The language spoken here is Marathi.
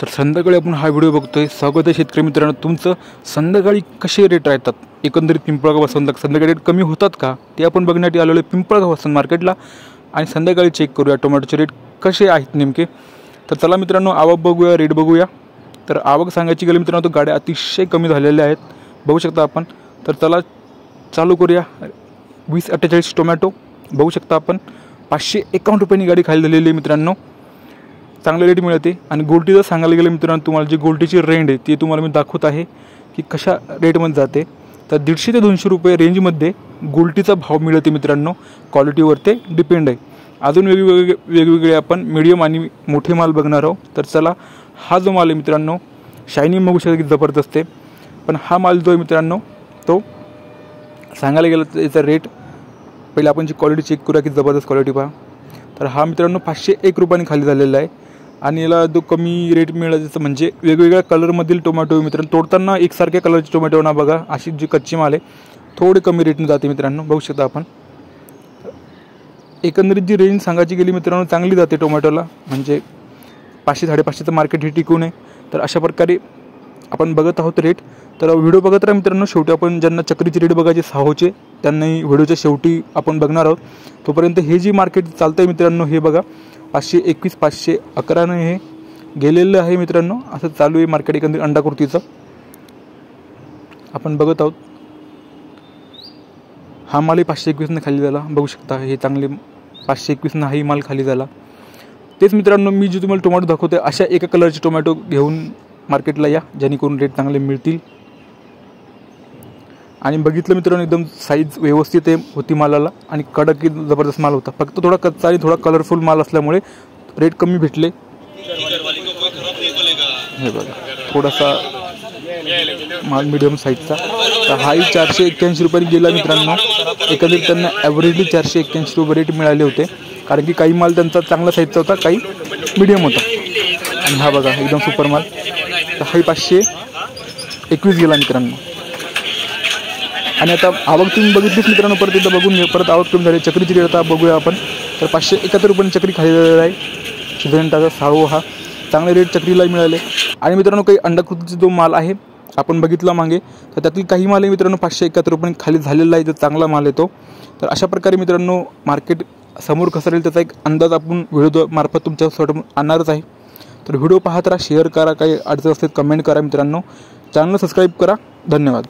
तर संध्याकाळी आपण हा व्हिडिओ बघतोय। स्वागत आहे शेतकरी मित्रांनो तुमचं। संध्याकाळी कसे रेट राहतात, एकंदरीत पिंपळगाव वसंत संध्याकाळी रेट कमी होतात का ते आपण बघण्यासाठी आलेलो आहे पिंपळगाव वसंत मार्केटला। आणि संध्याकाळी चेक करूया टोमॅटोचे रेट कसे आहेत नेमके। तर चला मित्रांनो आवक बघूया, रेट बघूया। तर आवक सांगायची गेली मित्रांनो तर गाड्या अतिशय कमी झालेल्या आहेत, बघू शकता आपण। तर चला चालू करूया। 2048 टोमॅटो बघू शकता आपण, 551 रुपयांनी गाडी खाली झालेली आहे मित्रांनो। चांगले रेट मिळते। आणि गोल्टी जर सांगायला गेलं मित्रांनो तुम्हाला जी गोल्टीची रेंज आहे ती तुम्हाला मी दाखवत आहे की कशा रेटमध्ये जाते। तर 150 ते 200 रुपये रेंजमध्ये गोल्टीचा भाव मिळते मित्रांनो, क्वालिटीवर ते डिपेंड आहे। अजून वेगवेगळे आपण मीडियम आणि मोठे माल बघणार आहोत। तर चला हा जो माल आहे मित्रांनो शायनिंग बघू शकता की जबरदस्त आहे। पण हा माल जो आहे मित्रांनो तो सांगायला गेलं तर याचा रेट पहिले आपण जी क्वालिटी चेक करूया की जबरदस्त क्वालिटी पहा। तर हा मित्रांनो 501 रुपयांनी खाली झालेला आहे। आणि याला जो कमी रेट मिळायचं म्हणजे वेगवेगळ्या कलरमधील टोमॅटो मित्रांनो, तोडताना एकसारख्या कलरचे टोमॅटो ना बघा, अशी जी कच्ची माल आहे थोडे कमी रेटने जाते मित्रांनो, बघू शकता आपण। एकंदरीत जी रेंज सांगायची गेली मित्रांनो चांगली जाते टोमॅटोला, म्हणजे 500-550चं मार्केट हे टिकू नये। तर अशा प्रकारे आपण बघत आहोत रेट। तर व्हिडिओ बघत राहा मित्रांनो। शेवटी आपण ज्यांना चक्रीचे रेट बघायचे साहोचे त्यांनाही व्हिडिओच्या शेवटी आपण बघणार आहोत। तोपर्यंत हे जी मार्केट चालतं आहे मित्रांनो हे बघा 521 511 हे गेलेलं आहे मित्रांनो, असं चालू आहे मार्केट एकंदरीत अंडाकृतीचं आपण बघत आहोत। हा माल 521 खाली झाला, बघू शकता। हे चांगले 521 हाही माल खाली झाला। तेच मित्रांनो मी जे तुम्हाला टोमॅटो दाखवते अशा एका कलरचे टोमॅटो घेऊन मार्केटला या, जेणेकरून रेट चांगले मिळतील। आणि बघितलं मित्रांनो एकदम साईज व्यवस्थित आहे होती मालाला आणि कडक जबरदस्त माल होता। फक्त थोडा कच्चा आणि थोडा कलरफुल माल असल्यामुळे रेट कमी भेटले। हे बघा थोडासा माल मीडियम साईजचा। तर हाही 481 रुपयांनी गेला मित्रांनो। एकंदरीत त्यांना ॲव्हरेजली 481 रुपये रेट मिळाले होते, कारण की काही माल त्यांचा चांगला साईजचा होता, काही मीडियम होता। आणि हा बघा एकदम सुपर माल। तर हाही 521 गेला मित्रांनो। आणि आता आवक तुम्ही बघितलीच मित्रांनो, परत एकदा बघून परत आवक कमी झाली। चक्रीची रेट आता बघूया आपण। तर 571 रुपयांनी चक्री खाली झालेला आहे। शिजनटाचा साहो हा चांगले रेट चक्रीला मिळाले। आणि मित्रांनो काही अंडाकृतीचा जो माल आहे आपण बघितला मागे, तर त्यातील काही माल आहे मित्रांनो 571 रुपयांनी खाली झालेला आहे, जो चांगला माल आहे तो। तर अशा प्रकारे मित्रांनो मार्केट समोर कसं राहील त्याचा एक अंदाज आपण व्हिडिओ मार्फत तुमच्यासमोर आणणारच आहे। तर व्हिडिओ पाहत राहा, शेअर करा, काही अडचण असतील कमेंट करा मित्रांनो, चॅनल सबस्क्राईब करा। धन्यवाद।